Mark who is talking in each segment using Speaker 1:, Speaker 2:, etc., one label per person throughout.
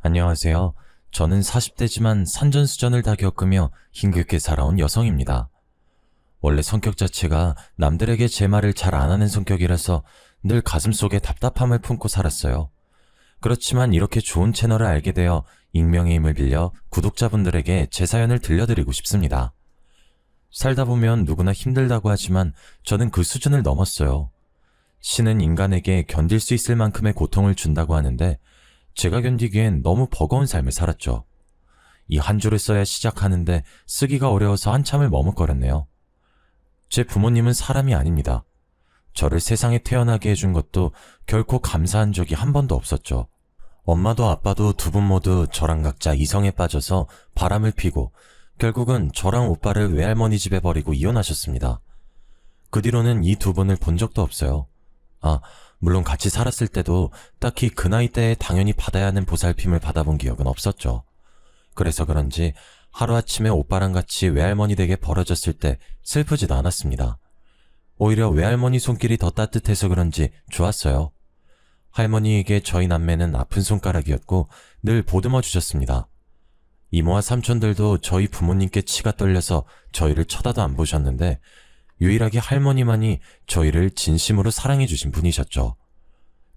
Speaker 1: 안녕하세요. 저는 40대지만 산전수전을 다 겪으며 힘겹게 살아온 여성입니다. 원래 성격 자체가 남들에게 제 말을 잘 안 하는 성격이라서 늘 가슴속에 답답함을 품고 살았어요. 그렇지만 이렇게 좋은 채널을 알게 되어 익명의 힘을 빌려 구독자분들에게 제 사연을 들려드리고 싶습니다. 살다 보면 누구나 힘들다고 하지만 저는 그 수준을 넘었어요. 신은 인간에게 견딜 수 있을 만큼의 고통을 준다고 하는데 제가 견디기엔 너무 버거운 삶을 살았죠. 이 한 줄을 써야 시작하는데 쓰기가 어려워서 한참을 머뭇거렸네요. 제 부모님은 사람이 아닙니다. 저를 세상에 태어나게 해준 것도 결코 감사한 적이 한 번도 없었죠. 엄마도 아빠도 두 분 모두 저랑 각자 이성에 빠져서 바람을 피고 결국은 저랑 오빠를 외할머니 집에 버리고 이혼하셨습니다. 그 뒤로는 이 두 분을 본 적도 없어요. 물론 같이 살았을 때도 딱히 그 나이 때에 당연히 받아야 하는 보살핌을 받아본 기억은 없었죠. 그래서 그런지 하루아침에 오빠랑 같이 외할머니 댁에 버려졌을 때 슬프지도 않았습니다. 오히려 외할머니 손길이 더 따뜻해서 그런지 좋았어요. 할머니에게 저희 남매는 아픈 손가락이었고 늘 보듬어 주셨습니다. 이모와 삼촌들도 저희 부모님께 치가 떨려서 저희를 쳐다도 안 보셨는데 유일하게 할머니만이 저희를 진심으로 사랑해 주신 분이셨죠.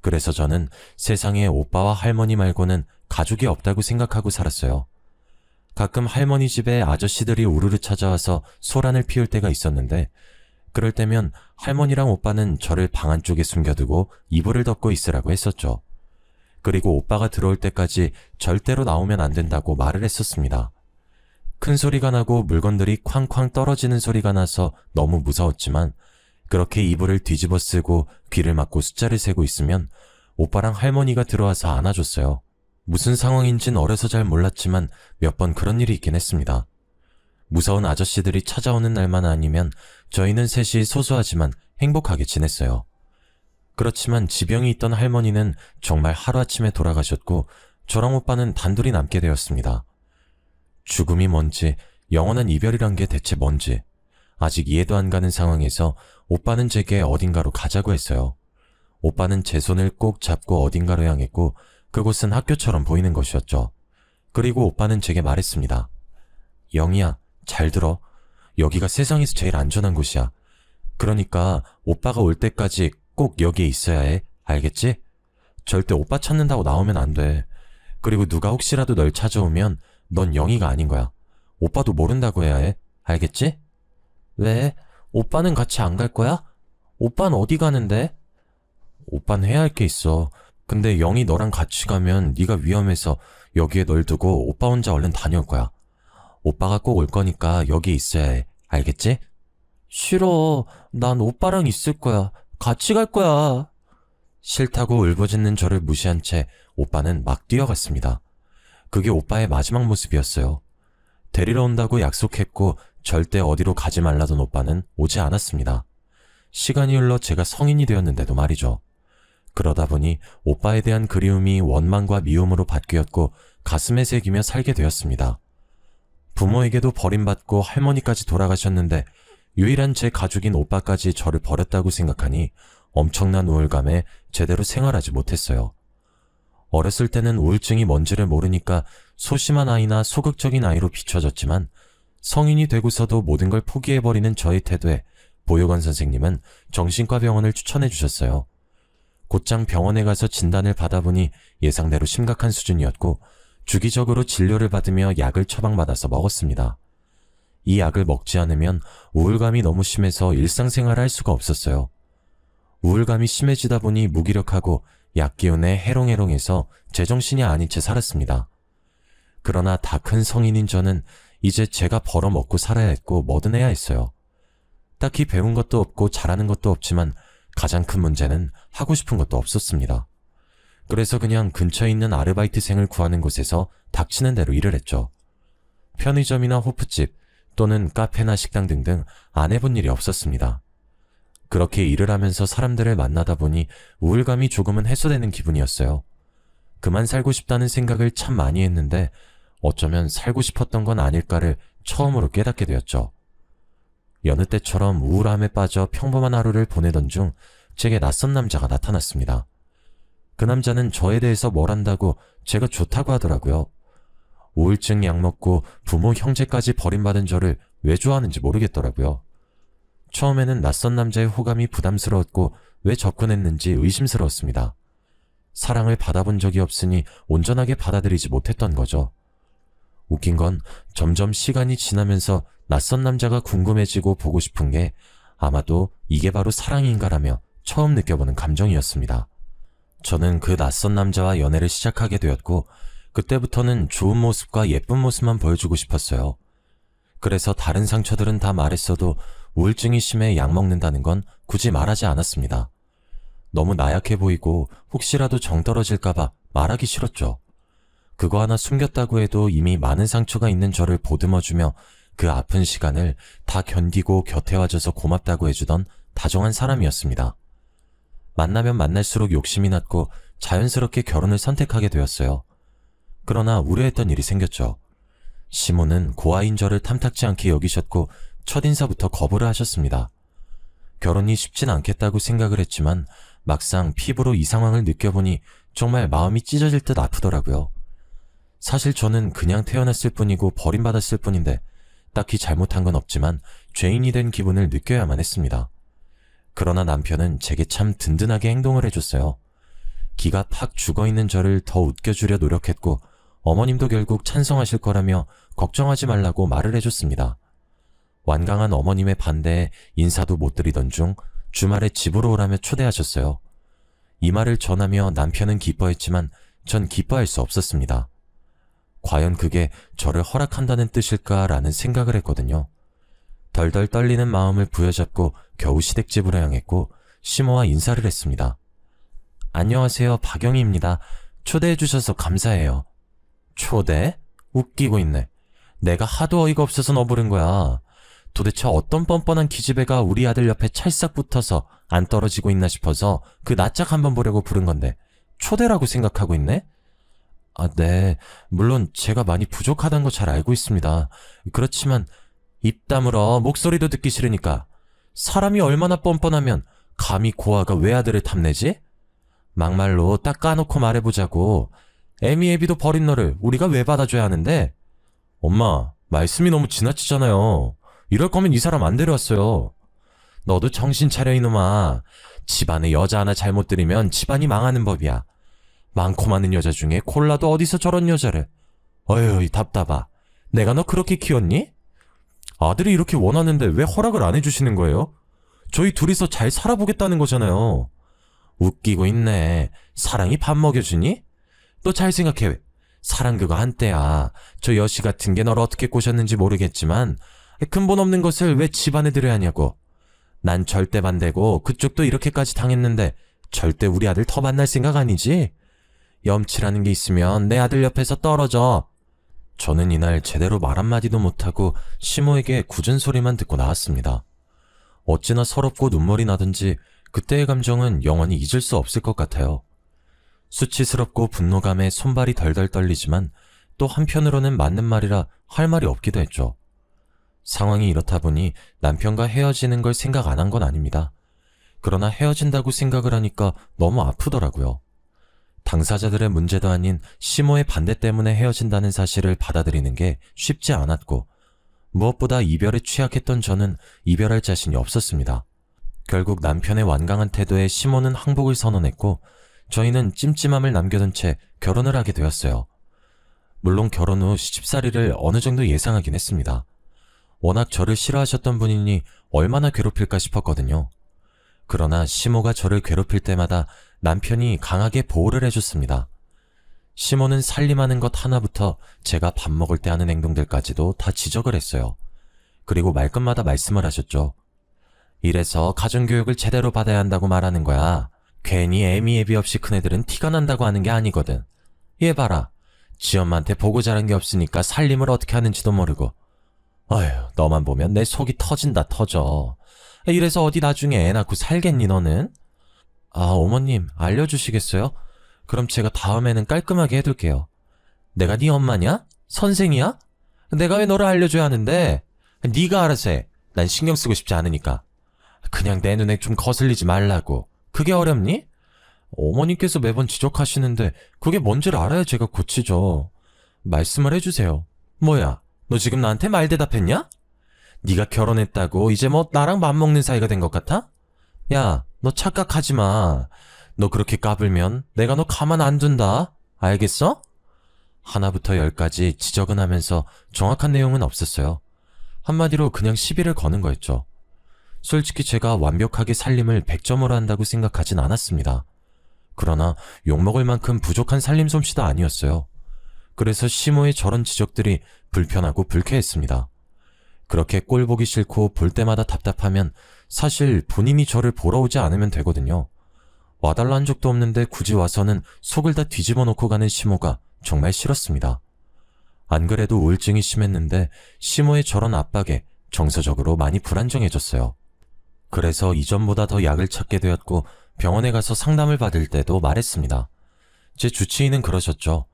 Speaker 1: 그래서 저는 세상에 오빠와 할머니 말고는 가족이 없다고 생각하고 살았어요. 가끔 할머니 집에 아저씨들이 우르르 찾아와서 소란을 피울 때가 있었는데 그럴 때면 할머니랑 오빠는 저를 방 안쪽에 숨겨두고 이불을 덮고 있으라고 했었죠. 그리고 오빠가 들어올 때까지 절대로 나오면 안 된다고 말을 했었습니다. 큰 소리가 나고 물건들이 쾅쾅 떨어지는 소리가 나서 너무 무서웠지만 그렇게 이불을 뒤집어 쓰고 귀를 막고 숫자를 세고 있으면 오빠랑 할머니가 들어와서 안아줬어요. 무슨 상황인진 어려서 잘 몰랐지만 몇 번 그런 일이 있긴 했습니다. 무서운 아저씨들이 찾아오는 날만 아니면 저희는 셋이 소소하지만 행복하게 지냈어요. 그렇지만 지병이 있던 할머니는 정말 하루아침에 돌아가셨고 저랑 오빠는 단둘이 남게 되었습니다. 죽음이 뭔지, 영원한 이별이란 게 대체 뭔지 아직 이해도 안 가는 상황에서 오빠는 제게 어딘가로 가자고 했어요. 오빠는 제 손을 꼭 잡고 어딘가로 향했고 그곳은 학교처럼 보이는 것이었죠. 그리고 오빠는 제게 말했습니다. 영희야, 잘 들어. 여기가 세상에서 제일 안전한 곳이야. 그러니까 오빠가 올 때까지 꼭 여기에 있어야 해. 알겠지? 절대 오빠 찾는다고 나오면 안 돼. 그리고 누가 혹시라도 널 찾아오면 넌 영희가 아닌 거야. 오빠도 모른다고 해야 해. 알겠지? 왜? 오빠는 같이 안 갈 거야? 오빠는 어디 가는데? 오빠는 해야 할 게 있어. 근데 영희 너랑 같이 가면 네가 위험해서 여기에 널 두고 오빠 혼자 얼른 다녀올 거야. 오빠가 꼭 올 거니까 여기 있어야 해. 알겠지? 싫어. 난 오빠랑 있을 거야. 같이 갈 거야. 싫다고 울부짖는 저를 무시한 채 오빠는 막 뛰어갔습니다. 그게 오빠의 마지막 모습이었어요. 데리러 온다고 약속했고 절대 어디로 가지 말라던 오빠는 오지 않았습니다. 시간이 흘러 제가 성인이 되었는데도 말이죠. 그러다 보니 오빠에 대한 그리움이 원망과 미움으로 바뀌었고 가슴에 새기며 살게 되었습니다. 부모에게도 버림받고 할머니까지 돌아가셨는데 유일한 제 가족인 오빠까지 저를 버렸다고 생각하니 엄청난 우울감에 제대로 생활하지 못했어요. 어렸을 때는 우울증이 뭔지를 모르니까 소심한 아이나 소극적인 아이로 비춰졌지만 성인이 되고서도 모든 걸 포기해버리는 저의 태도에 보육원 선생님은 정신과 병원을 추천해 주셨어요. 곧장 병원에 가서 진단을 받아보니 예상대로 심각한 수준이었고 주기적으로 진료를 받으며 약을 처방받아서 먹었습니다. 이 약을 먹지 않으면 우울감이 너무 심해서 일상생활을 할 수가 없었어요. 우울감이 심해지다 보니 무기력하고 약 기운에 해롱해롱해서 제정신이 아닌 채 살았습니다. 그러나 다 큰 성인인 저는 이제 제가 벌어먹고 살아야 했고 뭐든 해야 했어요. 딱히 배운 것도 없고 잘하는 것도 없지만 가장 큰 문제는 하고 싶은 것도 없었습니다. 그래서 그냥 근처에 있는 아르바이트생을 구하는 곳에서 닥치는 대로 일을 했죠. 편의점이나 호프집 또는 카페나 식당 등등 안 해본 일이 없었습니다. 그렇게 일을 하면서 사람들을 만나다 보니 우울감이 조금은 해소되는 기분이었어요. 그만 살고 싶다는 생각을 참 많이 했는데 어쩌면 살고 싶었던 건 아닐까를 처음으로 깨닫게 되었죠. 여느 때처럼 우울함에 빠져 평범한 하루를 보내던 중 제게 낯선 남자가 나타났습니다. 그 남자는 저에 대해서 뭘 안다고 제가 좋다고 하더라고요. 우울증 약 먹고 부모 형제까지 버림받은 저를 왜 좋아하는지 모르겠더라고요. 처음에는 낯선 남자의 호감이 부담스러웠고 왜 접근했는지 의심스러웠습니다. 사랑을 받아본 적이 없으니 온전하게 받아들이지 못했던 거죠. 웃긴 건 점점 시간이 지나면서 낯선 남자가 궁금해지고 보고 싶은 게 아마도 이게 바로 사랑인가라며 처음 느껴보는 감정이었습니다. 저는 그 낯선 남자와 연애를 시작하게 되었고 그때부터는 좋은 모습과 예쁜 모습만 보여주고 싶었어요. 그래서 다른 상처들은 다 말했어도 우울증이 심해 약 먹는다는 건 굳이 말하지 않았습니다. 너무 나약해 보이고 혹시라도 정 떨어질까봐 말하기 싫었죠. 그거 하나 숨겼다고 해도 이미 많은 상처가 있는 저를 보듬어주며 그 아픈 시간을 다 견디고 곁에 와줘서 고맙다고 해주던 다정한 사람이었습니다. 만나면 만날수록 욕심이 났고 자연스럽게 결혼을 선택하게 되었어요. 그러나 우려했던 일이 생겼죠. 시모는 고아인 저를 탐탁지 않게 여기셨고 첫인사부터 거부를 하셨습니다. 결혼이 쉽진 않겠다고 생각을 했지만 막상 피부로 이 상황을 느껴보니 정말 마음이 찢어질 듯 아프더라고요. 사실 저는 그냥 태어났을 뿐이고 버림받았을 뿐인데 딱히 잘못한 건 없지만 죄인이 된 기분을 느껴야만 했습니다. 그러나 남편은 제게 참 든든하게 행동을 해줬어요. 기가 팍 죽어있는 저를 더 웃겨주려 노력했고 어머님도 결국 찬성하실 거라며 걱정하지 말라고 말을 해줬습니다. 완강한 어머님의 반대에 인사도 못 드리던 중 주말에 집으로 오라며 초대하셨어요. 이 말을 전하며 남편은 기뻐했지만 전 기뻐할 수 없었습니다. 과연 그게 저를 허락한다는 뜻일까라는 생각을 했거든요. 덜덜 떨리는 마음을 부여잡고 겨우 시댁집으로 향했고 시모와 인사를 했습니다. 안녕하세요, 박영희입니다. 초대해 주셔서 감사해요. 초대? 웃기고 있네. 내가 하도 어이가 없어서 너 부른 거야. 도대체 어떤 뻔뻔한 기집애가 우리 아들 옆에 찰싹 붙어서 안 떨어지고 있나 싶어서 그 낯짝 한번 보려고 부른 건데 초대라고 생각하고 있네? 아, 네. 물론 제가 많이 부족하다는 거 잘 알고 있습니다. 그렇지만 입 다물어. 목소리도 듣기 싫으니까. 사람이 얼마나 뻔뻔하면 감히 고아가 외아들을 탐내지? 막말로 딱 까놓고 말해보자고. 애미애비도 버린 너를 우리가 왜 받아줘야 하는데? 엄마, 말씀이 너무 지나치잖아요. 이럴 거면 이 사람 안 데려왔어요. 너도 정신 차려 이놈아. 집안에 여자 하나 잘못 들이면 집안이 망하는 법이야. 많고 많은 여자 중에 콜라도 어디서 저런 여자를. 어휴, 답답하. 내가 너 그렇게 키웠니? 아들이 이렇게 원하는데 왜 허락을 안 해주시는 거예요? 저희 둘이서 잘 살아보겠다는 거잖아요. 웃기고 있네. 사랑이 밥 먹여주니? 너 잘 생각해. 사랑 그거 한때야. 저 여시 같은 게 너를 어떻게 꼬셨는지 모르겠지만 근본 없는 것을 왜 집안에 들여야 하냐고. 난 절대 반대고 그쪽도 이렇게까지 당했는데 절대 우리 아들 더 만날 생각 아니지? 염치라는 게 있으면 내 아들 옆에서 떨어져. 저는 이날 제대로 말 한마디도 못하고 시모에게 굳은 소리만 듣고 나왔습니다. 어찌나 서럽고 눈물이 나든지 그때의 감정은 영원히 잊을 수 없을 것 같아요. 수치스럽고 분노감에 손발이 덜덜 떨리지만 또 한편으로는 맞는 말이라 할 말이 없기도 했죠. 상황이 이렇다 보니 남편과 헤어지는 걸 생각 안 한 건 아닙니다. 그러나 헤어진다고 생각을 하니까 너무 아프더라고요. 당사자들의 문제도 아닌 시모의 반대 때문에 헤어진다는 사실을 받아들이는 게 쉽지 않았고 무엇보다 이별에 취약했던 저는 이별할 자신이 없었습니다. 결국 남편의 완강한 태도에 시모는 항복을 선언했고 저희는 찜찜함을 남겨둔 채 결혼을 하게 되었어요. 물론 결혼 후 시집살이를 어느 정도 예상하긴 했습니다. 워낙 저를 싫어하셨던 분이니 얼마나 괴롭힐까 싶었거든요. 그러나 시모가 저를 괴롭힐 때마다 남편이 강하게 보호를 해줬습니다. 시모는 살림하는 것 하나부터 제가 밥 먹을 때 하는 행동들까지도 다 지적을 했어요. 그리고 말끝마다 말씀을 하셨죠. 이래서 가정교육을 제대로 받아야 한다고 말하는 거야. 괜히 애미애비 없이 큰 애들은 티가 난다고 하는 게 아니거든. 얘 봐라. 지 엄마한테 보고 자란 게 없으니까 살림을 어떻게 하는지도 모르고. 어휴, 너만 보면 내 속이 터진다 터져. 이래서 어디 나중에 애 낳고 살겠니 너는? 아, 어머님 알려주시겠어요? 그럼 제가 다음에는 깔끔하게 해둘게요. 내가 네 엄마냐? 선생이야? 내가 왜 너를 알려줘야 하는데? 네가 알아서 해. 난 신경 쓰고 싶지 않으니까. 그냥 내 눈에 좀 거슬리지 말라고. 그게 어렵니? 어머님께서 매번 지적하시는데 그게 뭔지를 알아야 제가 고치죠. 말씀을 해주세요. 뭐야, 너 지금 나한테 말 대답했냐? 네가 결혼했다고 이제 뭐 나랑 맘먹는 사이가 된 것 같아? 야, 너 착각하지 마. 너 그렇게 까불면 내가 너 가만 안 둔다. 알겠어? 하나부터 열까지 지적은 하면서 정확한 내용은 없었어요. 한마디로 그냥 시비를 거는 거였죠. 솔직히 제가 완벽하게 살림을 100점으로 한다고 생각하진 않았습니다. 그러나 욕먹을 만큼 부족한 살림 솜씨도 아니었어요. 그래서 시모의 저런 지적들이 불편하고 불쾌했습니다. 그렇게 꼴 보기 싫고 볼 때마다 답답하면 사실 본인이 저를 보러 오지 않으면 되거든요. 와달라 한 적도 없는데 굳이 와서는 속을 다 뒤집어 놓고 가는 시모가 정말 싫었습니다. 안 그래도 우울증이 심했는데 시모의 저런 압박에 정서적으로 많이 불안정해졌어요. 그래서 이전보다 더 약을 찾게 되었고 병원에 가서 상담을 받을 때도 말했습니다. 제 주치의는 그러셨죠.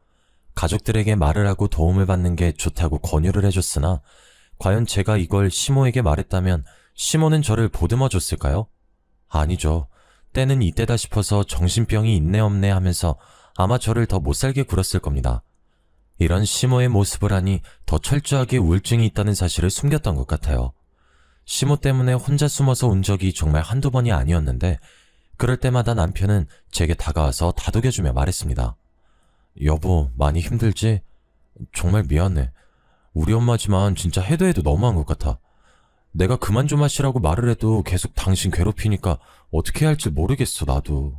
Speaker 1: 가족들에게 말을 하고 도움을 받는 게 좋다고 권유를 해줬으나 과연 제가 이걸 시모에게 말했다면 시모는 저를 보듬어 줬을까요? 아니죠. 때는 이때다 싶어서 정신병이 있네 없네 하면서 아마 저를 더 못살게 굴었을 겁니다. 이런 시모의 모습을 하니 더 철저하게 우울증이 있다는 사실을 숨겼던 것 같아요. 시모 때문에 혼자 숨어서 운 적이 정말 한두 번이 아니었는데 그럴 때마다 남편은 제게 다가와서 다독여주며 말했습니다. 여보, 많이 힘들지? 정말 미안해. 우리 엄마지만 진짜 해도 해도 너무한 것 같아. 내가 그만 좀 하시라고 말을 해도 계속 당신 괴롭히니까 어떻게 해야 할지 모르겠어, 나도.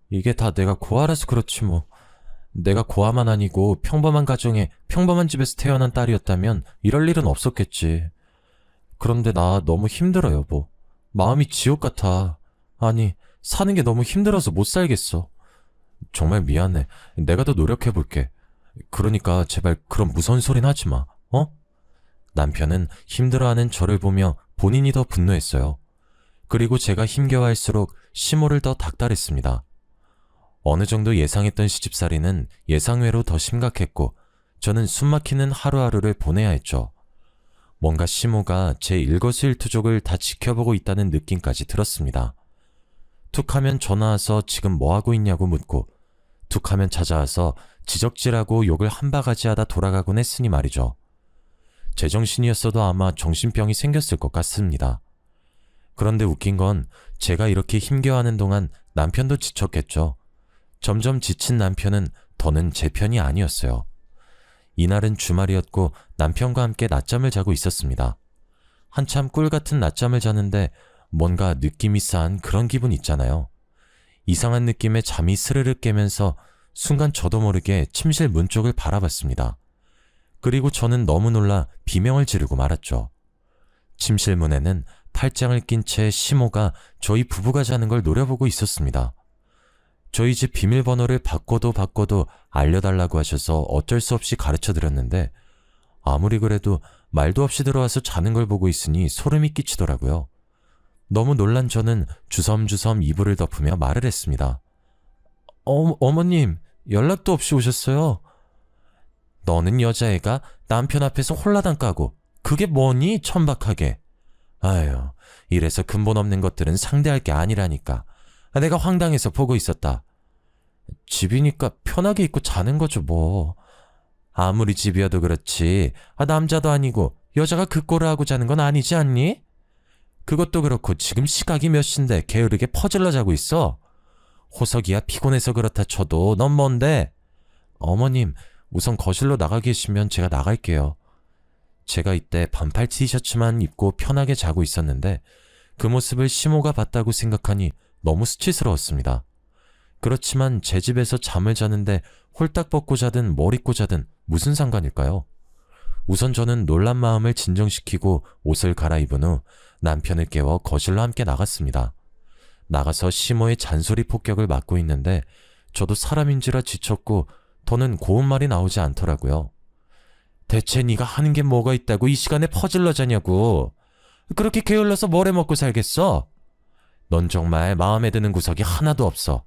Speaker 1: 이게 다 내가 고아라서 그렇지 뭐. 내가 고아만 아니고 평범한 가정에 평범한 집에서 태어난 딸이었다면 이럴 일은 없었겠지. 그런데 나 너무 힘들어, 여보. 마음이 지옥 같아. 아니, 사는 게 너무 힘들어서 못 살겠어. 정말 미안해. 내가 더 노력해볼게. 그러니까 제발 그런 무서운 소린 하지 마. 어? 남편은 힘들어하는 저를 보며 본인이 더 분노했어요. 그리고 제가 힘겨워할수록 시모를 더 닥달했습니다. 어느 정도 예상했던 시집살이는 예상외로 더 심각했고 저는 숨막히는 하루하루를 보내야 했죠. 뭔가 시모가 제 일거수일투족을 다 지켜보고 있다는 느낌까지 들었습니다. 툭하면 전화와서 지금 뭐하고 있냐고 묻고 툭하면 찾아와서 지적질하고 욕을 한 바가지 하다 돌아가곤 했으니 말이죠. 제정신이었어도 아마 정신병이 생겼을 것 같습니다. 그런데 웃긴 건 제가 이렇게 힘겨워하는 동안 남편도 지쳤겠죠. 점점 지친 남편은 더는 제 편이 아니었어요. 이날은 주말이었고 남편과 함께 낮잠을 자고 있었습니다. 한참 꿀같은 낮잠을 자는데 뭔가 느낌이 싸한 그런 기분 있잖아요. 이상한 느낌에 잠이 스르륵 깨면서 순간 저도 모르게 침실 문 쪽을 바라봤습니다. 그리고 저는 너무 놀라 비명을 지르고 말았죠. 침실 문에는 팔짱을 낀 채 시모가 저희 부부가 자는 걸 노려보고 있었습니다. 저희 집 비밀번호를 바꿔도 알려달라고 하셔서 어쩔 수 없이 가르쳐드렸는데 아무리 그래도 말도 없이 들어와서 자는 걸 보고 있으니 소름이 끼치더라고요. 너무 놀란 저는 주섬주섬 이불을 덮으며 말을 했습니다. 어머님, 연락도 없이 오셨어요. 너는 여자애가 남편 앞에서 홀라당 까고 그게 뭐니 천박하게. 아유, 이래서 근본 없는 것들은 상대할 게 아니라니까. 내가 황당해서 보고 있었다. 집이니까 편하게 입고 자는 거죠 뭐. 아무리 집이어도 그렇지 남자도 아니고 여자가 그 꼴을 하고 자는 건 아니지 않니? 그것도 그렇고 지금 시각이 몇 시인데 게으르게 퍼질러 자고 있어. 호석이야 피곤해서 그렇다 쳐도 넌 뭔데? 어머님, 우선 거실로 나가 계시면 제가 나갈게요. 제가 이때 반팔 티셔츠만 입고 편하게 자고 있었는데 그 모습을 시모가 봤다고 생각하니 너무 수치스러웠습니다. 그렇지만 제 집에서 잠을 자는데 홀딱 벗고 자든 뭘 입고 자든 무슨 상관일까요? 우선 저는 놀란 마음을 진정시키고 옷을 갈아입은 후 남편을 깨워 거실로 함께 나갔습니다. 나가서 시모의 잔소리 폭격을 맞고 있는데 저도 사람인지라 지쳤고 더는 고운 말이 나오지 않더라고요. 대체 네가 하는 게 뭐가 있다고 이 시간에 퍼질러 자냐고. 그렇게 게을러서 뭘 해먹고 살겠어? 넌 정말 마음에 드는 구석이 하나도 없어.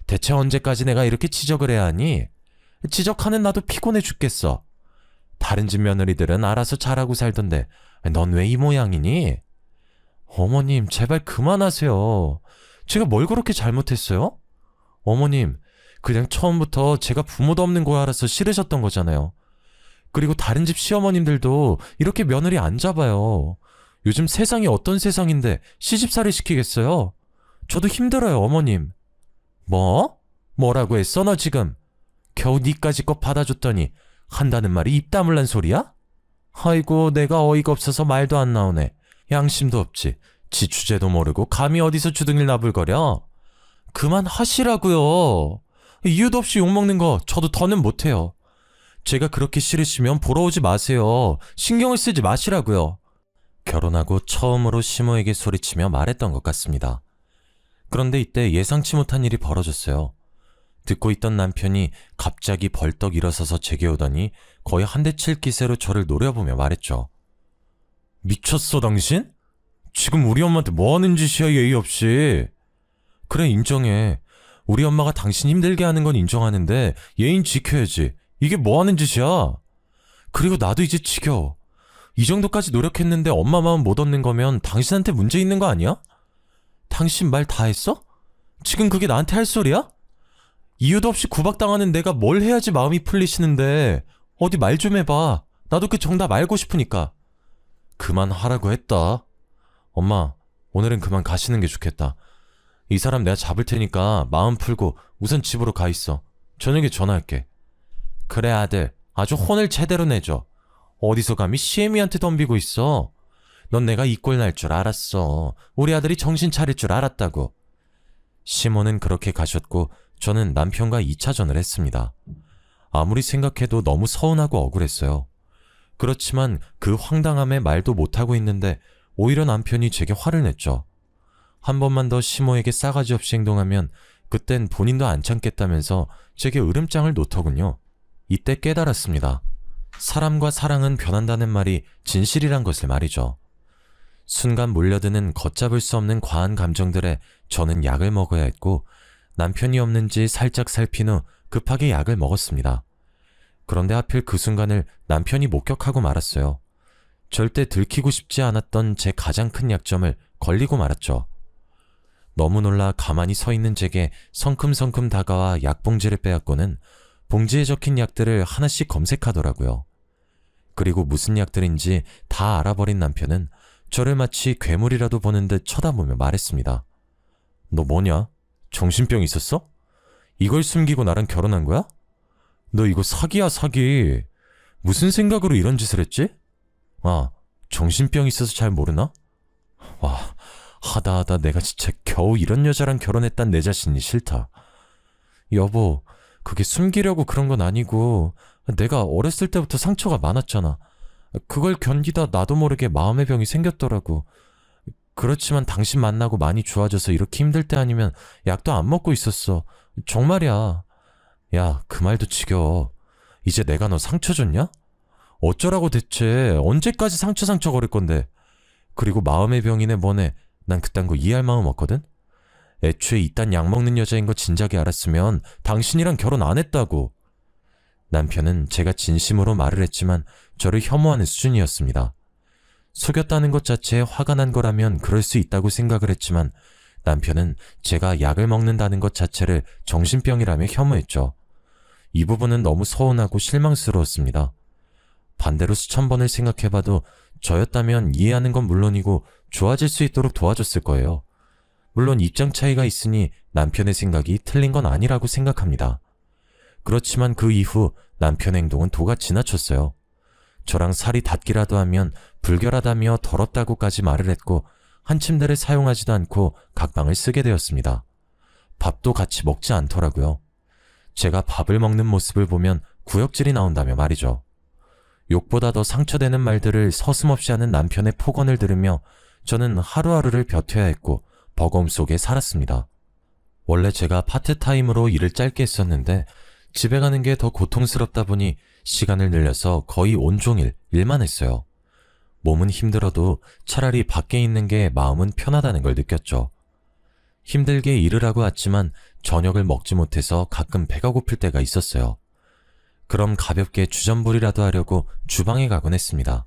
Speaker 1: 대체 언제까지 내가 이렇게 지적을 해야 하니? 지적하는 나도 피곤해 죽겠어. 다른 집 며느리들은 알아서 잘하고 살던데 넌 왜 이 모양이니? 어머님, 제발 그만하세요. 제가 뭘 그렇게 잘못했어요? 어머님, 그냥 처음부터 제가 부모도 없는 거 알아서 싫으셨던 거잖아요. 그리고 다른 집 시어머님들도 이렇게 며느리 안 잡아요. 요즘 세상이 어떤 세상인데 시집살이 시키겠어요? 저도 힘들어요, 어머님. 뭐? 뭐라고 했어, 너 지금? 겨우 니까지 거 받아줬더니 한다는 말이 입 다물란 소리야? 아이고, 내가 어이가 없어서 말도 안 나오네. 양심도 없지. 지 주제도 모르고 감히 어디서 주둥이를 나불거려? 그만하시라고요. 이유도 없이 욕먹는 거 저도 더는 못해요. 제가 그렇게 싫으시면 보러 오지 마세요. 신경을 쓰지 마시라고요. 결혼하고 처음으로 시모에게 소리치며 말했던 것 같습니다. 그런데 이때 예상치 못한 일이 벌어졌어요. 듣고 있던 남편이 갑자기 벌떡 일어서서 제게 오더니 거의 한 대 칠 기세로 저를 노려보며 말했죠. 미쳤어, 당신? 지금 우리 엄마한테 뭐 하는 짓이야, 예의 없이. 그래, 인정해. 우리 엄마가 당신 힘들게 하는 건 인정하는데 예의는 지켜야지. 이게 뭐 하는 짓이야? 그리고 나도 이제 지겨워. 이 정도까지 노력했는데 엄마 마음 못 얻는 거면 당신한테 문제 있는 거 아니야? 당신 말 다 했어? 지금 그게 나한테 할 소리야? 이유도 없이 구박당하는 내가 뭘 해야지 마음이 풀리시는데 어디 말 좀 해봐. 나도 그 정답 알고 싶으니까. 그만하라고 했다. 엄마, 오늘은 그만 가시는 게 좋겠다. 이 사람 내가 잡을 테니까 마음 풀고 우선 집으로 가 있어. 저녁에 전화할게. 그래, 아들. 아주 혼을 제대로 내줘. 어디서 감히 시애미한테 덤비고 있어. 넌 내가 이 꼴 날 줄 알았어. 우리 아들이 정신 차릴 줄 알았다고. 시모는 그렇게 가셨고 저는 남편과 2차전을 했습니다. 아무리 생각해도 너무 서운하고 억울했어요. 그렇지만 그 황당함에 말도 못하고 있는데 오히려 남편이 제게 화를 냈죠. 한 번만 더 시모에게 싸가지 없이 행동하면 그땐 본인도 안 참겠다면서 제게 으름장을 놓더군요. 이때 깨달았습니다. 사람과 사랑은 변한다는 말이 진실이란 것을 말이죠. 순간 몰려드는 걷잡을 수 없는 과한 감정들에 저는 약을 먹어야 했고 남편이 없는지 살짝 살핀 후 급하게 약을 먹었습니다. 그런데 하필 그 순간을 남편이 목격하고 말았어요. 절대 들키고 싶지 않았던 제 가장 큰 약점을 걸리고 말았죠. 너무 놀라 가만히 서 있는 제게 성큼성큼 다가와 약봉지를 빼앗고는 봉지에 적힌 약들을 하나씩 검색하더라고요. 그리고 무슨 약들인지 다 알아버린 남편은 저를 마치 괴물이라도 보는 듯 쳐다보며 말했습니다. 너 뭐냐? 정신병 있었어? 이걸 숨기고 나랑 결혼한 거야? 너 이거 사기야, 사기. 무슨 생각으로 이런 짓을 했지? 아, 정신병 있어서 잘 모르나? 와, 하다 내가 진짜 겨우 이런 여자랑 결혼했단 내 자신이 싫다. 여보, 그게 숨기려고 그런 건 아니고 내가 어렸을 때부터 상처가 많았잖아. 그걸 견디다 나도 모르게 마음의 병이 생겼더라고. 그렇지만 당신 만나고 많이 좋아져서 이렇게 힘들 때 아니면 약도 안 먹고 있었어. 정말이야. 야, 그 말도 지겨워. 이제 내가 너 상처 줬냐? 어쩌라고 대체. 언제까지 상처 거릴 건데. 그리고 마음의 병이네 뭐네. 난 그딴 거 이해할 마음 없거든? 애초에 이딴 약 먹는 여자인 거 진작에 알았으면 당신이랑 결혼 안 했다고. 남편은 제가 진심으로 말을 했지만 저를 혐오하는 수준이었습니다. 속였다는 것 자체에 화가 난 거라면 그럴 수 있다고 생각을 했지만 남편은 제가 약을 먹는다는 것 자체를 정신병이라며 혐오했죠. 이 부분은 너무 서운하고 실망스러웠습니다. 반대로 수천 번을 생각해봐도 저였다면 이해하는 건 물론이고 좋아질 수 있도록 도와줬을 거예요. 물론 입장 차이가 있으니 남편의 생각이 틀린 건 아니라고 생각합니다. 그렇지만 그 이후 남편 행동은 도가 지나쳤어요. 저랑 살이 닿기라도 하면 불결하다며 더럽다고까지 말을 했고 한 침대를 사용하지도 않고 각방을 쓰게 되었습니다. 밥도 같이 먹지 않더라고요. 제가 밥을 먹는 모습을 보면 구역질이 나온다며 말이죠. 욕보다 더 상처되는 말들을 서슴없이 하는 남편의 폭언을 들으며 저는 하루하루를 버텨야 했고 버거움 속에 살았습니다. 원래 제가 파트타임으로 일을 짧게 했었는데 집에 가는 게 더 고통스럽다 보니 시간을 늘려서 거의 온종일 일만 했어요. 몸은 힘들어도 차라리 밖에 있는 게 마음은 편하다는 걸 느꼈죠. 힘들게 일을 하고 왔지만 저녁을 먹지 못해서 가끔 배가 고플 때가 있었어요. 그럼 가볍게 주전부리라도 하려고 주방에 가곤 했습니다.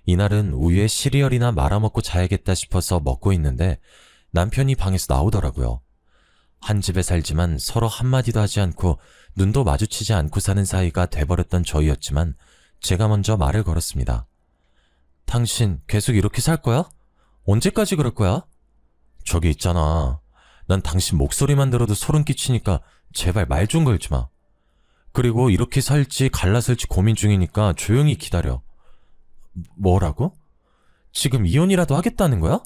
Speaker 1: 이날은 우유에 시리얼이나 말아먹고 자야겠다 싶어서 먹고 있는데 남편이 방에서 나오더라고요. 한 집에 살지만 서로 한마디도 하지 않고 눈도 마주치지 않고 사는 사이가 돼버렸던 저희였지만 제가 먼저 말을 걸었습니다. 당신 계속 이렇게 살 거야? 언제까지 그럴 거야? 저기 있잖아. 난 당신 목소리만 들어도 소름 끼치니까 제발 말 좀 걸지 마. 그리고 이렇게 살지 갈라설지 고민 중이니까 조용히 기다려. 뭐라고? 지금 이혼이라도 하겠다는 거야?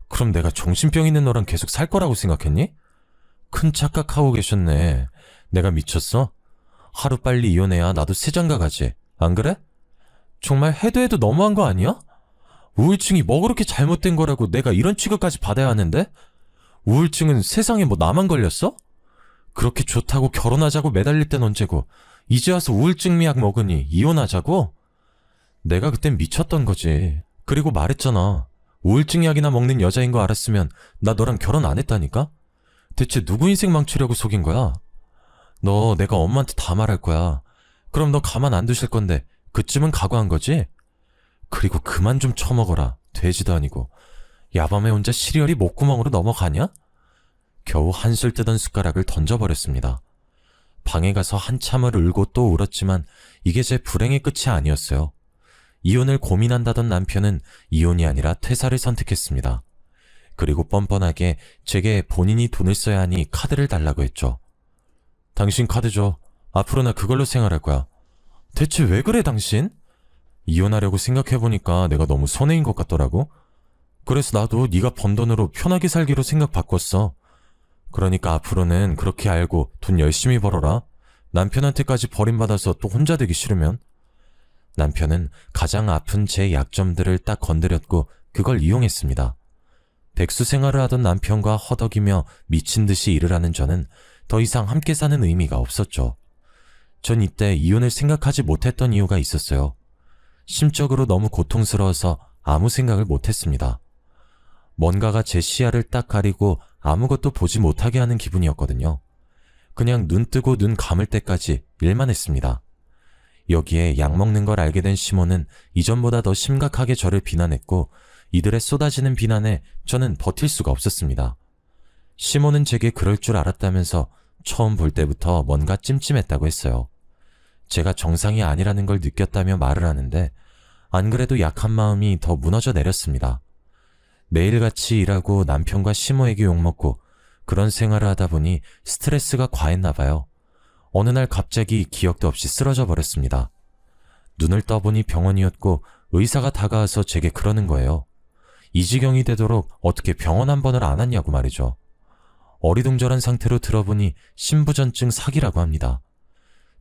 Speaker 1: 그럼 내가 정신병 있는 너랑 계속 살 거라고 생각했니? 큰 착각하고 계셨네. 내가 미쳤어? 하루빨리 이혼해야 나도 새장가 가지. 안 그래? 정말 해도 해도 너무한 거 아니야? 우울증이 뭐 그렇게 잘못된 거라고 내가 이런 취급까지 받아야 하는데? 우울증은 세상에 뭐 나만 걸렸어? 그렇게 좋다고 결혼하자고 매달릴 땐 언제고 이제 와서 우울증 미약 먹으니 이혼하자고? 내가 그땐 미쳤던 거지. 그리고 말했잖아. 우울증 약이나 먹는 여자인 거 알았으면 나 너랑 결혼 안 했다니까? 대체 누구 인생 망치려고 속인 거야? 너 내가 엄마한테 다 말할 거야. 그럼 너 가만 안 두실 건데 그쯤은 각오한 거지? 그리고 그만 좀 처먹어라. 돼지도 아니고. 야밤에 혼자 시리얼이 목구멍으로 넘어가냐? 겨우 한술 뜨던 숟가락을 던져버렸습니다. 방에 가서 한참을 울고 또 울었지만 이게 제 불행의 끝이 아니었어요. 이혼을 고민한다던 남편은 이혼이 아니라 퇴사를 선택했습니다. 그리고 뻔뻔하게 제게 본인이 돈을 써야 하니 카드를 달라고 했죠. 당신 카드 줘. 앞으로 나 그걸로 생활할 거야. 대체 왜 그래 당신? 이혼하려고 생각해보니까 내가 너무 손해인 것 같더라고. 그래서 나도 네가 번 돈으로 편하게 살기로 생각 바꿨어. 그러니까 앞으로는 그렇게 알고 돈 열심히 벌어라. 남편한테까지 버림받아서 또 혼자 되기 싫으면. 남편은 가장 아픈 제 약점들을 딱 건드렸고 그걸 이용했습니다. 백수 생활을 하던 남편과 허덕이며 미친 듯이 일을 하는 저는 더 이상 함께 사는 의미가 없었죠. 전 이때 이혼을 생각하지 못했던 이유가 있었어요. 심적으로 너무 고통스러워서 아무 생각을 못했습니다. 뭔가가 제 시야를 딱 가리고 아무것도 보지 못하게 하는 기분이었거든요. 그냥 눈 뜨고 눈 감을 때까지 일만 했습니다. 여기에 약 먹는 걸 알게 된 시몬은 이전보다 더 심각하게 저를 비난했고 이들의 쏟아지는 비난에 저는 버틸 수가 없었습니다. 시몬은 제게 그럴 줄 알았다면서 처음 볼 때부터 뭔가 찜찜했다고 했어요. 제가 정상이 아니라는 걸 느꼈다며 말을 하는데 안 그래도 약한 마음이 더 무너져 내렸습니다. 매일같이 일하고 남편과 시모에게 욕먹고 그런 생활을 하다 보니 스트레스가 과했나 봐요. 어느 날 갑자기 기억도 없이 쓰러져 버렸습니다. 눈을 떠보니 병원이었고 의사가 다가와서 제게 그러는 거예요. 이 지경이 되도록 어떻게 병원 한 번을 안 왔냐고 말이죠. 어리둥절한 상태로 들어보니 신부전증 사기라고 합니다.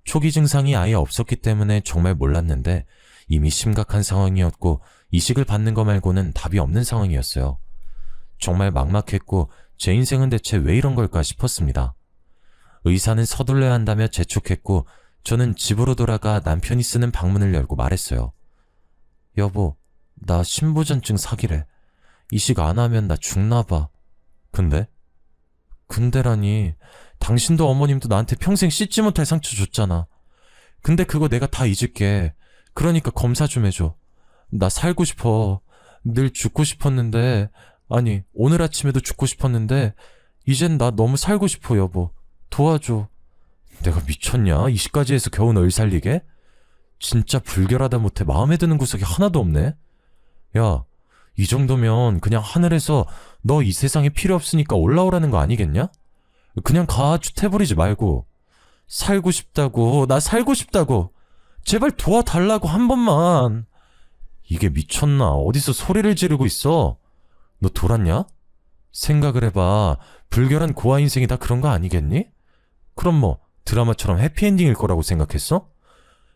Speaker 1: 초기 증상이 아예 없었기 때문에 정말 몰랐는데 이미 심각한 상황이었고 이식을 받는 거 말고는 답이 없는 상황이었어요. 정말 막막했고 제 인생은 대체 왜 이런 걸까 싶었습니다. 의사는 서둘러야 한다며 재촉했고 저는 집으로 돌아가 남편이 쓰는 방문을 열고 말했어요. 여보, 나 신부전증 사기래. 이식 안 하면 나 죽나 봐. 근데라니, 당신도 어머님도 나한테 평생 씻지 못할 상처 줬잖아. 근데 그거 내가 다 잊을게. 그러니까 검사 좀 해줘. 나 살고 싶어. 늘 죽고 싶었는데, 아니 오늘 아침에도 죽고 싶었는데 이젠 나 너무 살고 싶어 여보. 도와줘. 내가 미쳤냐? 이식까지 해서 겨우 널 살리게? 진짜 불결하다 못해 마음에 드는 구석이 하나도 없네. 야, 이 정도면 그냥 하늘에서 너 이 세상에 필요 없으니까 올라오라는 거 아니겠냐? 그냥 가 추태부리지 말고. 살고 싶다고. 나 살고 싶다고. 제발 도와달라고 한 번만. 이게 미쳤나? 어디서 소리를 지르고 있어? 너 돌았냐? 생각을 해봐. 불결한 고아 인생이 다 그런 거 아니겠니? 그럼 뭐 드라마처럼 해피엔딩일 거라고 생각했어?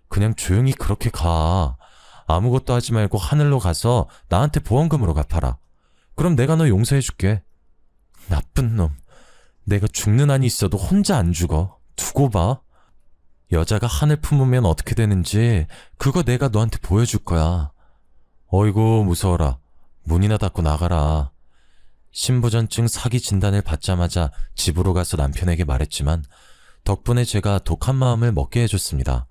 Speaker 1: 그냥 조용히 그렇게 가. 아무것도 하지 말고 하늘로 가서 나한테 보험금으로 갚아라. 그럼 내가 너 용서해줄게. 나쁜 놈. 내가 죽는 한이 있어도 혼자 안 죽어. 두고 봐. 여자가 하늘 품으면 어떻게 되는지 그거 내가 너한테 보여줄 거야. 어이구 무서워라. 문이나 닫고 나가라. 신부전증 사기 진단을 받자마자 집으로 가서 남편에게 말했지만 덕분에 제가 독한 마음을 먹게 해줬습니다.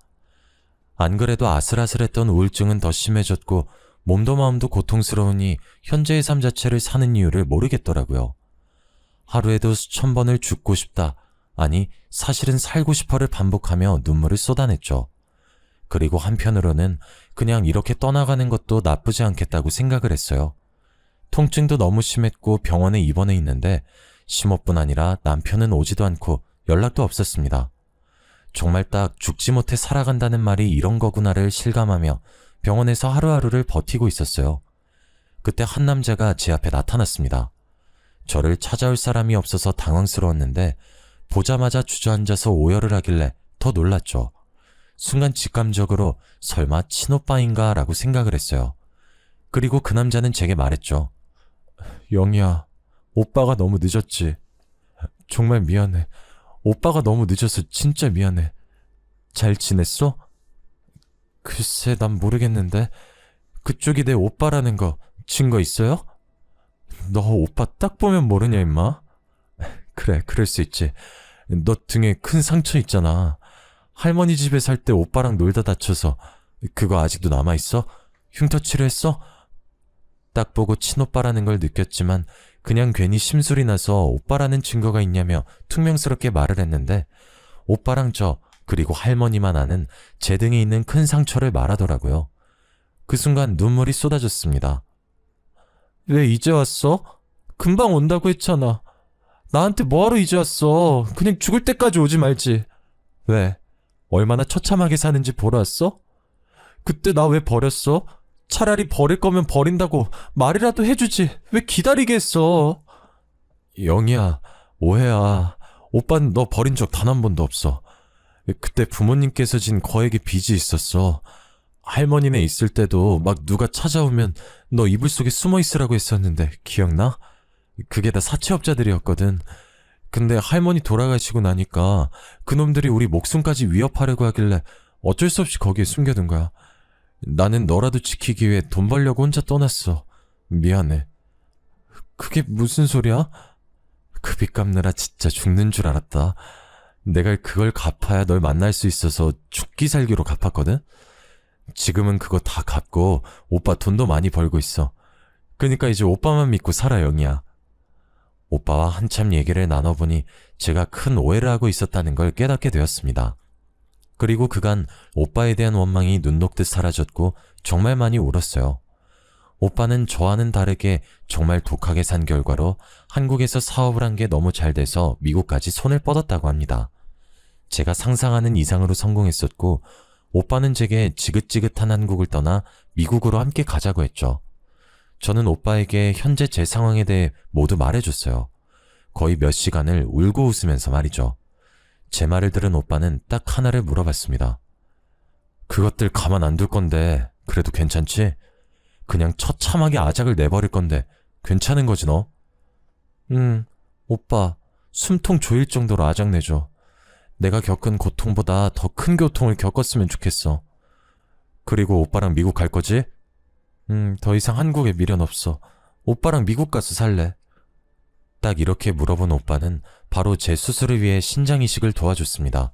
Speaker 1: 안 그래도 아슬아슬했던 우울증은 더 심해졌고 몸도 마음도 고통스러우니 현재의 삶 자체를 사는 이유를 모르겠더라고요. 하루에도 수천 번을 죽고 싶다, 아니 사실은 살고 싶어를 반복하며 눈물을 쏟아냈죠. 그리고 한편으로는 그냥 이렇게 떠나가는 것도 나쁘지 않겠다고 생각을 했어요. 통증도 너무 심했고 병원에 입원해 있는데 심호뿐 아니라 남편은 오지도 않고 연락도 없었습니다. 정말 딱 죽지 못해 살아간다는 말이 이런 거구나를 실감하며 병원에서 하루하루를 버티고 있었어요. 그때 한 남자가 제 앞에 나타났습니다. 저를 찾아올 사람이 없어서 당황스러웠는데 보자마자 주저앉아서 오열을 하길래 더 놀랐죠. 순간 직감적으로 설마 친오빠인가 라고 생각을 했어요. 그리고 그 남자는 제게 말했죠. 영희야, 오빠가 너무 늦었지. 정말 미안해. 오빠가 너무 늦어서 진짜 미안해. 잘 지냈어? 글쎄, 난 모르겠는데 그쪽이 내 오빠라는 거 증거 있어요? 너 오빠 딱 보면 모르냐 임마? 그래, 그럴 수 있지. 너 등에 큰 상처 있잖아. 할머니 집에 살 때 오빠랑 놀다 다쳐서 그거 아직도 남아있어? 흉터 치료했어? 딱 보고 친오빠라는 걸 느꼈지만 그냥 괜히 심술이 나서 오빠라는 증거가 있냐며 퉁명스럽게 말을 했는데 오빠랑 저 그리고 할머니만 아는 제 등에 있는 큰 상처를 말하더라고요. 그 순간 눈물이 쏟아졌습니다. 왜 이제 왔어? 금방 온다고 했잖아. 나한테 뭐하러 이제 왔어? 그냥 죽을 때까지 오지 말지. 왜? 얼마나 처참하게 사는지 보러 왔어? 그때 나 왜 버렸어? 차라리 버릴 거면 버린다고 말이라도 해주지. 왜 기다리게 했어? 영희야, 오해야. 오빠는 너 버린 적 단 한 번도 없어. 그때 부모님께서 진 거액의 빚이 있었어. 할머니네 있을 때도 막 누가 찾아오면 너 이불 속에 숨어 있으라고 했었는데 기억나? 그게 다 사채업자들이었거든. 근데 할머니 돌아가시고 나니까 그놈들이 우리 목숨까지 위협하려고 하길래 어쩔 수 없이 거기에 숨겨둔 거야. 나는 너라도 지키기 위해 돈 벌려고 혼자 떠났어. 미안해. 그게 무슨 소리야? 그 빚 갚느라 진짜 죽는 줄 알았다. 내가 그걸 갚아야 널 만날 수 있어서 죽기 살기로 갚았거든? 지금은 그거 다 갚고 오빠 돈도 많이 벌고 있어. 그러니까 이제 오빠만 믿고 살아, 영희야. 오빠와 한참 얘기를 나눠보니 제가 큰 오해를 하고 있었다는 걸 깨닫게 되었습니다. 그리고 그간 오빠에 대한 원망이 눈 녹듯 사라졌고 정말 많이 울었어요. 오빠는 저와는 다르게 정말 독하게 산 결과로 한국에서 사업을 한 게 너무 잘 돼서 미국까지 손을 뻗었다고 합니다. 제가 상상하는 이상으로 성공했었고 오빠는 제게 지긋지긋한 한국을 떠나 미국으로 함께 가자고 했죠. 저는 오빠에게 현재 제 상황에 대해 모두 말해줬어요. 거의 몇 시간을 울고 웃으면서 말이죠. 제 말을 들은 오빠는 딱 하나를 물어봤습니다. 그것들 가만 안 둘 건데 그래도 괜찮지? 그냥 처참하게 아작을 내버릴 건데 괜찮은 거지 너? 오빠 숨통 조일 정도로 아작 내줘. 내가 겪은 고통보다 더 큰 고통을 겪었으면 좋겠어. 그리고 오빠랑 미국 갈 거지? 더 이상 한국에 미련 없어. 오빠랑 미국 가서 살래. 딱 이렇게 물어본 오빠는 바로 제 수술을 위해 신장 이식을 도와줬습니다.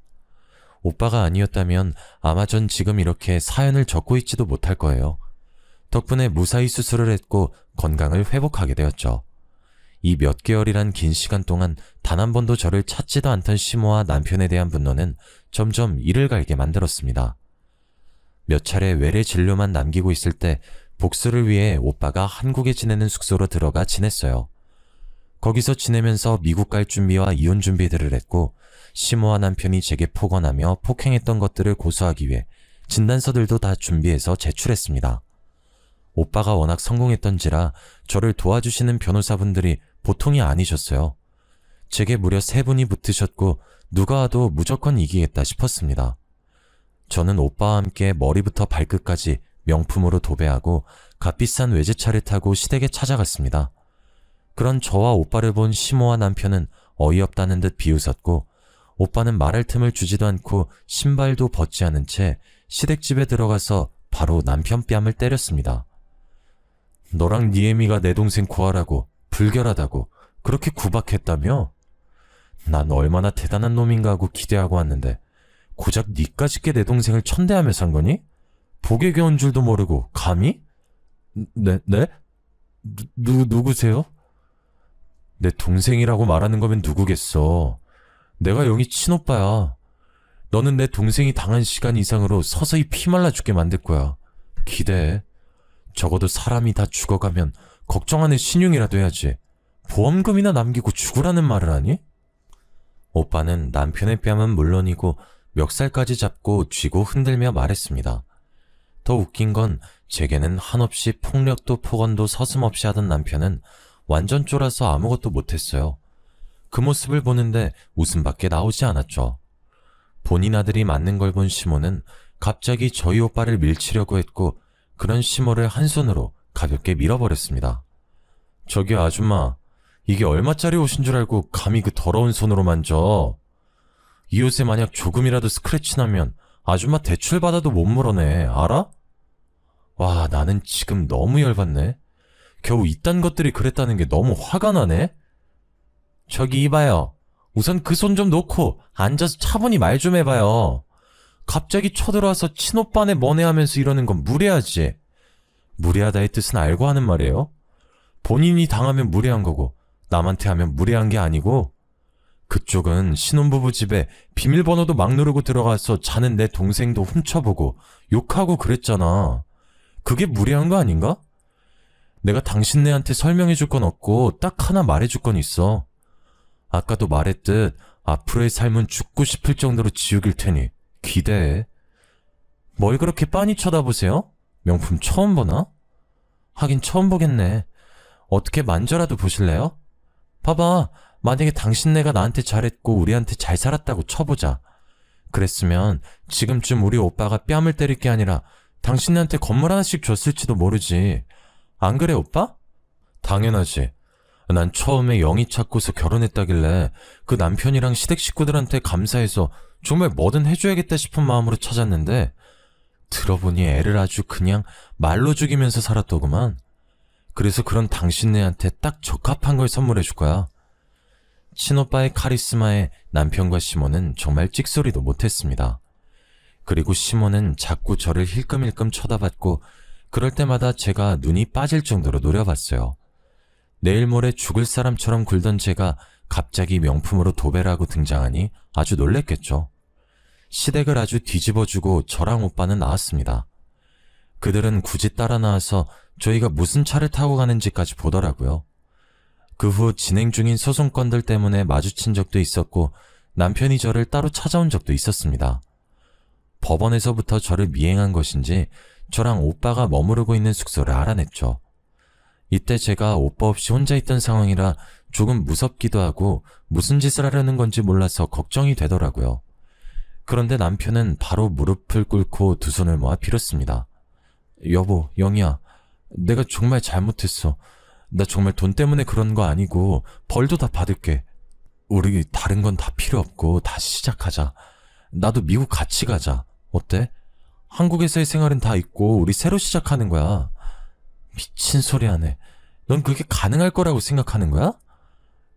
Speaker 1: 오빠가 아니었다면 아마 전 지금 이렇게 사연을 적고 있지도 못할 거예요. 덕분에 무사히 수술을 했고 건강을 회복하게 되었죠. 이 몇 개월이란 긴 시간 동안 단 한 번도 저를 찾지도 않던 시모와 남편에 대한 분노는 점점 이를 갈게 만들었습니다. 몇 차례 외래 진료만 남기고 있을 때 복수를 위해 오빠가 한국에 지내는 숙소로 들어가 지냈어요. 거기서 지내면서 미국 갈 준비와 이혼 준비들을 했고 시모와 남편이 제게 폭언하며 폭행했던 것들을 고소하기 위해 진단서들도 다 준비해서 제출했습니다. 오빠가 워낙 성공했던지라 저를 도와주시는 변호사분들이 보통이 아니셨어요. 제게 무려 3분이 붙으셨고 누가 와도 무조건 이기겠다 싶었습니다. 저는 오빠와 함께 머리부터 발끝까지 명품으로 도배하고 값비싼 외제차를 타고 시댁에 찾아갔습니다. 그런 저와 오빠를 본 시모와 남편은 어이없다는 듯 비웃었고 오빠는 말할 틈을 주지도 않고 신발도 벗지 않은 채 시댁집에 들어가서 바로 남편 뺨을 때렸습니다. 너랑 네 애미가 내 동생 구하라고 불결하다고 그렇게 구박했다며? 난 얼마나 대단한 놈인가 하고 기대하고 왔는데 고작 니까짓 게 내 동생을 천대하며 산 거니? 복에 겨운 줄도 모르고 감히? 네? 누구세요? 내 동생이라고 말하는 거면 누구겠어. 내가 영희 친오빠야. 너는 내 동생이 당한 시간 이상으로 서서히 피말라 죽게 만들 거야. 기대해. 적어도 사람이 다 죽어가면 걱정하는 신용이라도 해야지. 보험금이나 남기고 죽으라는 말을 하니? 오빠는 남편의 뺨은 물론이고 멱살까지 잡고 쥐고 흔들며 말했습니다. 더 웃긴 건 제게는 한없이 폭력도 폭언도 서슴없이 하던 남편은 완전 쫄아서 아무것도 못했어요. 그 모습을 보는데 웃음밖에 나오지 않았죠. 본인 아들이 맞는 걸 본 시모는 갑자기 저희 오빠를 밀치려고 했고 그런 시모를 한 손으로 가볍게 밀어버렸습니다. 저기요 아줌마, 이게 얼마짜리 옷인 줄 알고 감히 그 더러운 손으로 만져. 이 옷에 만약 조금이라도 스크래치 나면 아줌마 대출 받아도 못 물어내, 알아? 와, 나는 지금 너무 열받네. 겨우 이딴 것들이 그랬다는 게 너무 화가 나네. 저기 이봐요. 우선 그 손 좀 놓고 앉아서 차분히 말 좀 해봐요. 갑자기 쳐들어와서 친오빠네 뭐네 하면서 이러는 건 무례하지. 무례하다의 뜻은 알고 하는 말이에요. 본인이 당하면 무례한 거고 남한테 하면 무례한 게 아니고, 그쪽은 신혼부부 집에 비밀번호도 막 누르고 들어가서 자는 내 동생도 훔쳐보고 욕하고 그랬잖아. 그게 무례한 거 아닌가? 내가 당신네한테 설명해줄 건 없고 딱 하나 말해줄 건 있어. 아까도 말했듯 앞으로의 삶은 죽고 싶을 정도로 지옥일 테니 기대해. 뭘 그렇게 빤히 쳐다보세요? 명품 처음 보나? 하긴 처음 보겠네. 어떻게 만져라도 보실래요? 봐봐, 만약에 당신네가 나한테 잘했고 우리한테 잘 살았다고 쳐보자. 그랬으면 지금쯤 우리 오빠가 뺨을 때릴 게 아니라 당신네한테 건물 하나씩 줬을지도 모르지. 안 그래 오빠? 당연하지. 난 처음에 영희 찾고서 결혼했다길래 그 남편이랑 시댁 식구들한테 감사해서 정말 뭐든 해줘야겠다 싶은 마음으로 찾았는데 들어보니 애를 아주 그냥 말로 죽이면서 살았더구만. 그래서 그런 당신네한테 딱 적합한 걸 선물해줄 거야. 친오빠의 카리스마에 남편과 시모는 정말 찍소리도 못했습니다. 그리고 시모는 자꾸 저를 힐끔힐끔 쳐다봤고 그럴 때마다 제가 눈이 빠질 정도로 노려봤어요. 내일 모레 죽을 사람처럼 굴던 제가 갑자기 명품으로 도배를 하고 등장하니 아주 놀랬겠죠. 시댁을 아주 뒤집어주고 저랑 오빠는 나왔습니다. 그들은 굳이 따라 나와서 저희가 무슨 차를 타고 가는지까지 보더라고요. 그 후 진행 중인 소송건들 때문에 마주친 적도 있었고 남편이 저를 따로 찾아온 적도 있었습니다. 법원에서부터 저를 미행한 것인지 저랑 오빠가 머무르고 있는 숙소를 알아냈죠. 이때 제가 오빠 없이 혼자 있던 상황이라 조금 무섭기도 하고 무슨 짓을 하려는 건지 몰라서 걱정이 되더라고요. 그런데 남편은 바로 무릎을 꿇고 두 손을 모아 빌었습니다. 여보, 영희야, 내가 정말 잘못했어. 나 정말 돈 때문에 그런 거 아니고 벌도 다 받을게. 우리 다른 건 다 필요 없고 다시 시작하자. 나도 미국 같이 가자. 어때? 한국에서의 생활은 다 있고 우리 새로 시작하는 거야. 미친 소리 하네. 넌 그게 가능할 거라고 생각하는 거야?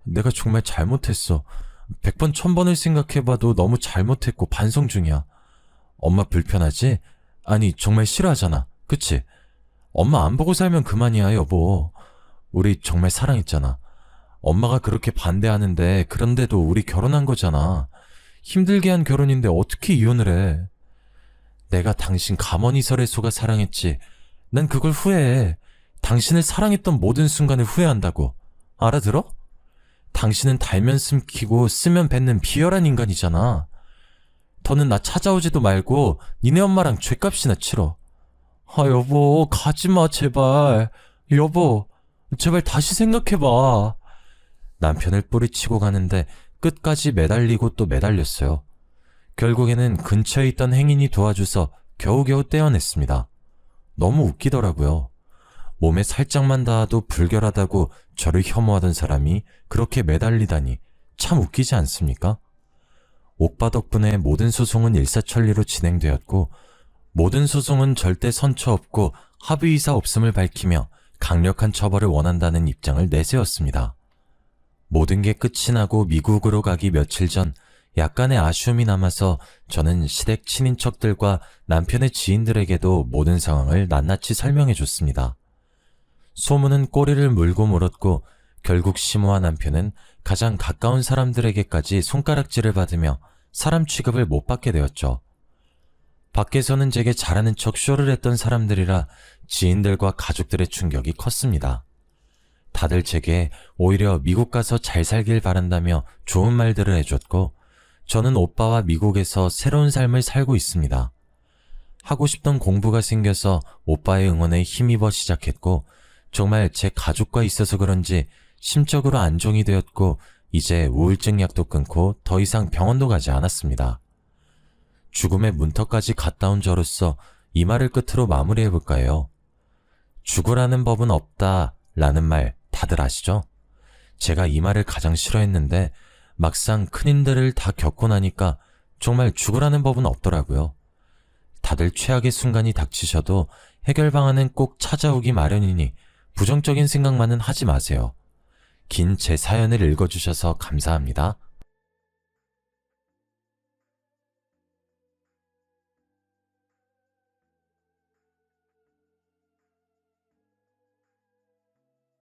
Speaker 1: 내가 정말 잘못했어. 100번 1000번을 생각해봐도 너무 잘못했고 반성 중이야. 엄마 불편하지? 아니 정말 싫어하잖아. 그치? 엄마 안 보고 살면 그만이야 여보. 우리 정말 사랑했잖아. 엄마가 그렇게 반대하는데 그런데도 우리 결혼한 거잖아. 힘들게 한 결혼인데 어떻게 이혼을 해. 내가 당신 가머니설에 속아 사랑했지. 난 그걸 후회해. 당신을 사랑했던 모든 순간을 후회한다고. 알아들어? 당신은 달면 숨기고 쓰면 뱉는 비열한 인간이잖아. 더는 나 찾아오지도 말고 니네 엄마랑 죗값이나 치러. 아 여보 가지마 제발. 여보 제발 다시 생각해봐. 남편을 뿌리치고 가는데 끝까지 매달리고 또 매달렸어요. 결국에는 근처에 있던 행인이 도와줘서 겨우겨우 떼어냈습니다. 너무 웃기더라고요. 몸에 살짝만 닿아도 불결하다고 저를 혐오하던 사람이 그렇게 매달리다니 참 웃기지 않습니까? 오빠 덕분에 모든 소송은 일사천리로 진행되었고 모든 소송은 절대 선처 없고 합의이사 없음을 밝히며 강력한 처벌을 원한다는 입장을 내세웠습니다. 모든 게 끝이 나고 미국으로 가기 며칠 전 약간의 아쉬움이 남아서 저는 시댁 친인척들과 남편의 지인들에게도 모든 상황을 낱낱이 설명해 줬습니다. 소문은 꼬리를 물고 물었고 결국 시모와 남편은 가장 가까운 사람들에게까지 손가락질을 받으며 사람 취급을 못 받게 되었죠. 밖에서는 제게 잘하는 척 쇼를 했던 사람들이라 지인들과 가족들의 충격이 컸습니다. 다들 제게 오히려 미국 가서 잘 살길 바란다며 좋은 말들을 해줬고, 저는 오빠와 미국에서 새로운 삶을 살고 있습니다. 하고 싶던 공부가 생겨서 오빠의 응원에 힘입어 시작했고, 정말 제 가족과 있어서 그런지 심적으로 안정이 되었고, 이제 우울증 약도 끊고 더 이상 병원도 가지 않았습니다. 죽음의 문턱까지 갔다 온 저로서 이 말을 끝으로 마무리해볼까 해요. 죽으라는 법은 없다 라는 말 다들 아시죠? 제가 이 말을 가장 싫어했는데 막상 큰 힘들을 다 겪고 나니까 정말 죽으라는 법은 없더라고요. 다들 최악의 순간이 닥치셔도 해결 방안은 꼭 찾아오기 마련이니 부정적인 생각만은 하지 마세요. 긴 제 사연을 읽어주셔서 감사합니다.